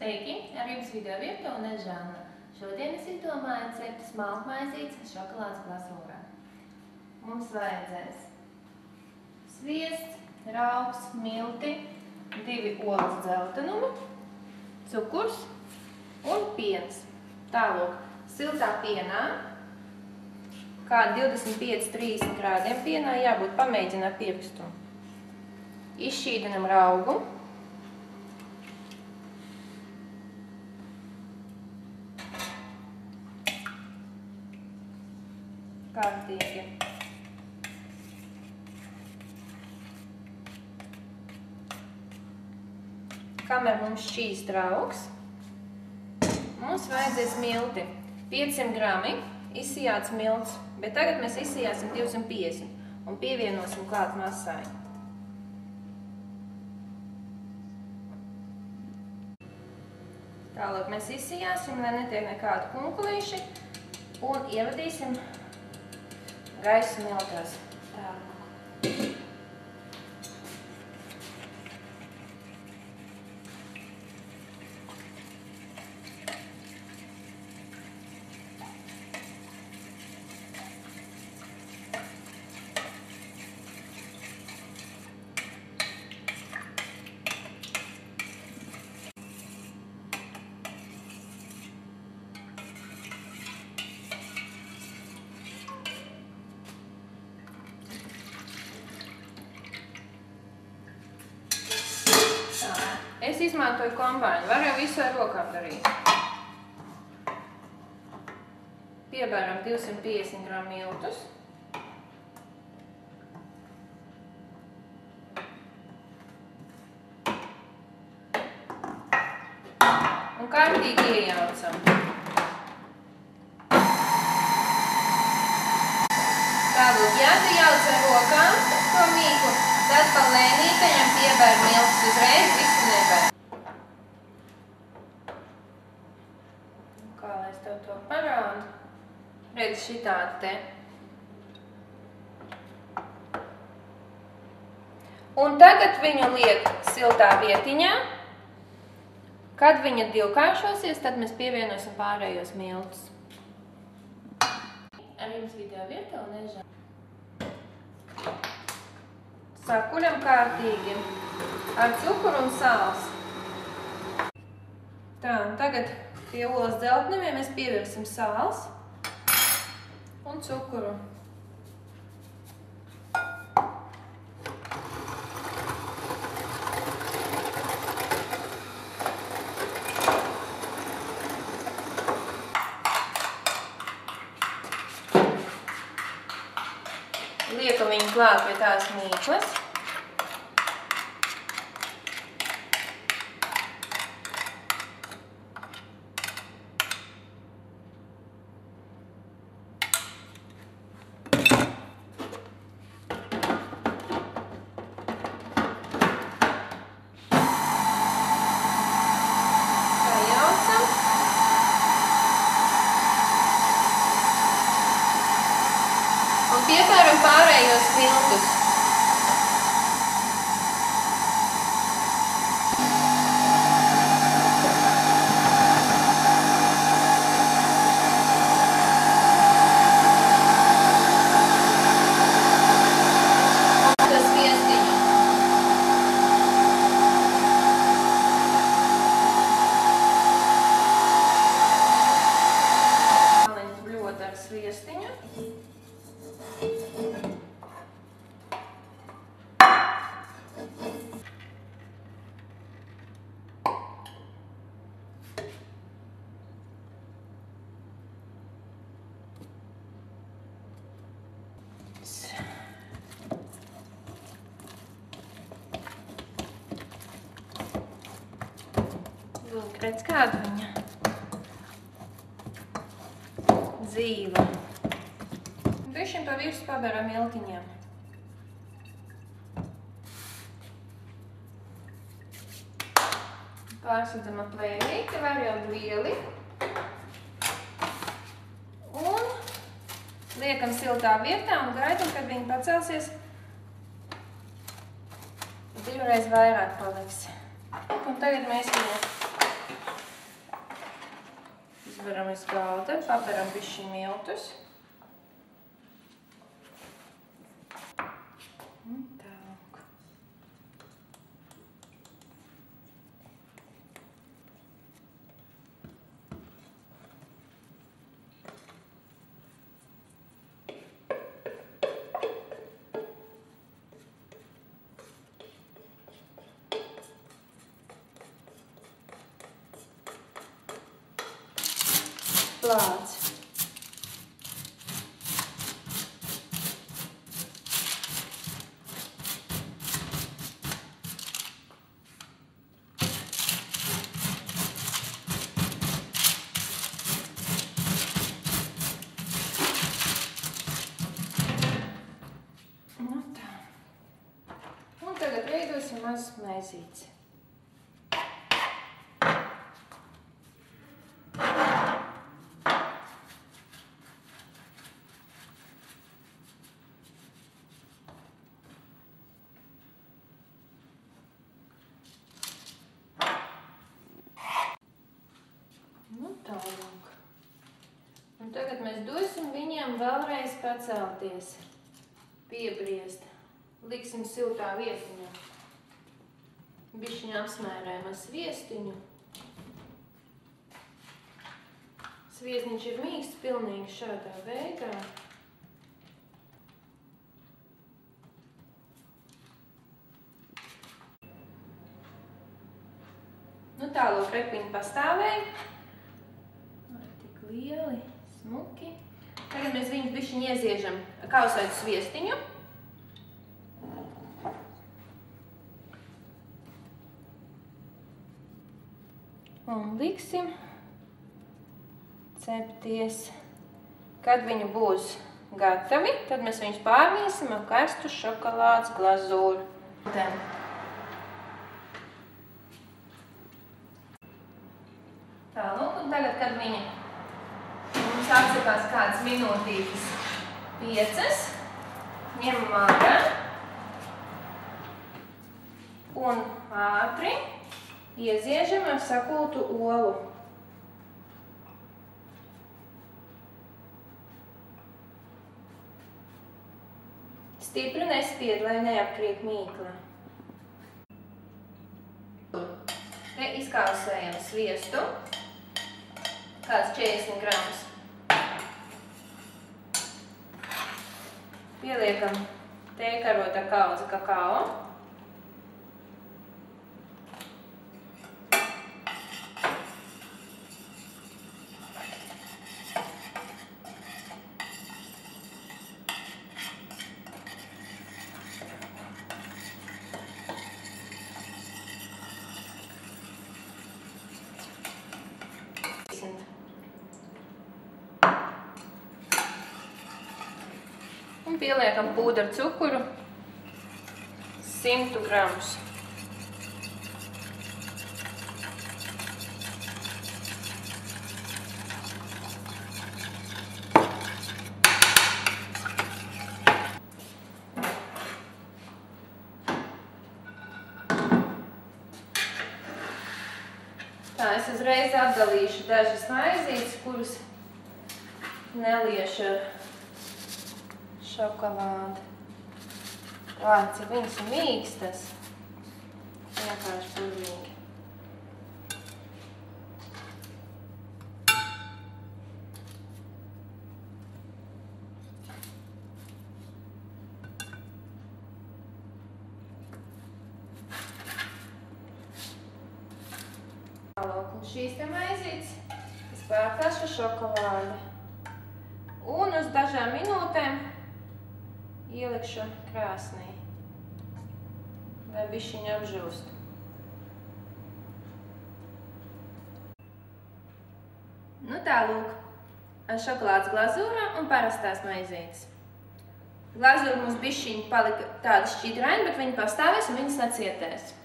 Sveiki! Ar jums video virtuve un es Žanna. Šodien es izdomāju cept smalkmaizītes šokolādes glazūrā. Mums vajadzēs sviests, raugs, milti, 2 olas dzeltenuma, cukurs un piens. Tālūk, siltā pienā, kādi 25–30 grādiem pienā jābūt pamēģināt piepstumu. Izšķīdinam raugu. Kārtīgi. Kamēr mums šķīst raugs, mums vajadzēs milti. 500 grami izsijāts milts, bet tagad mēs izsijāsim 250 un pievienosim klāt masai. Tālāk mēs izsijāsim, lai netiek nekādi kunkulīši, un ievadīsim gaisu miltās. Es izmantoju kombainu, var jau visu ar rokām darīt. Piebēram 250 gramu miltus. Un kārtīgi iejaucam. Tālūk, ja tu jauc ar rokām to mīklu, tad pa lēnīteņam piebēr miltus uzreiz, visu nebēr. Kā lai es tev to parādu? Redz šitādi te. Un tagad viņu liek siltā vietiņā. Kad viņa divkāršosies, tad mēs pievienosim pārējos miltus. Ar jums video virtuve un es Žanna. Sakuļam kārtīgi ar cukuru un sāls. Tā, un tagad pie olas dzeltenumiem mēs pievilksim sāls un cukuru. Liekam viņu klāt pie tās mīklas. Sajaucam. Un piepēram pārējos miltus. Un to sviestiņu. Maliņas bļota ar sviestiņu. Lūk, redz kāda viņa dzīva. Bišķiņ pa virsmu paberam miltiņiem. Pārsadzam ap plēnīti, var jau lieli. Un liekam siltā vietā un gaidam, kad viņi pacelsies. Divreiz vairāk paliks. Un tagad mēs viņu Uzvaram uz galda, paberam bišķi miltus. Un tālāk. Plāts. Nu tā. Un tagad veidosim mazas maizītes. Tālāk. Un tagad mēs dosim viņiem vēlreiz pacelties, piebriest. Liksim siltā vietiņā. Bišķiņu apsmērējam ar sviestiņu. Sviestiņš ir mīksts pilnīgi šādā veidā. Nu tālāk repiņi pastāvēja. Lieli, smuki. Tagad mēs viņus bišķiņi ieziežam kausētu sviestiņu. Un liksim cepties. Kad viņi būs gatavi, tad mēs viņus pārmiesim ar karstu šokolādes glazūru. Tālūk, un tagad, kad viņi mums apsakās kādas minūtītes 5, ņemam ārā un ātri ieziežam ar sakultu olu. Stipri nespied, lai neapkrīt mīkla. Te izkausējam sviestu, kāds 40 gramus. Pieliekam tējkarotā kaudzi kakao. Un pieliekam pūdra cukuru 100 gramus. Tā, es uzreiz atdalīšu dažas maizītes, kuras neliešu ar šokolādi. Cik viņas ir mīkstas. Vienkārši burvīgi. Un šīs te maizītes es pārtāšu šokolādi. Un uz dažām minūtēm ielikšu krāsnī, lai bišķiņi apžūst. Nu tālūk, ar šokolādes glazūrām un parastās maizītes. Glazūra mums bišķiņi palika tāda šķidraina, bet viņi pastāvēs un viņas necietēs.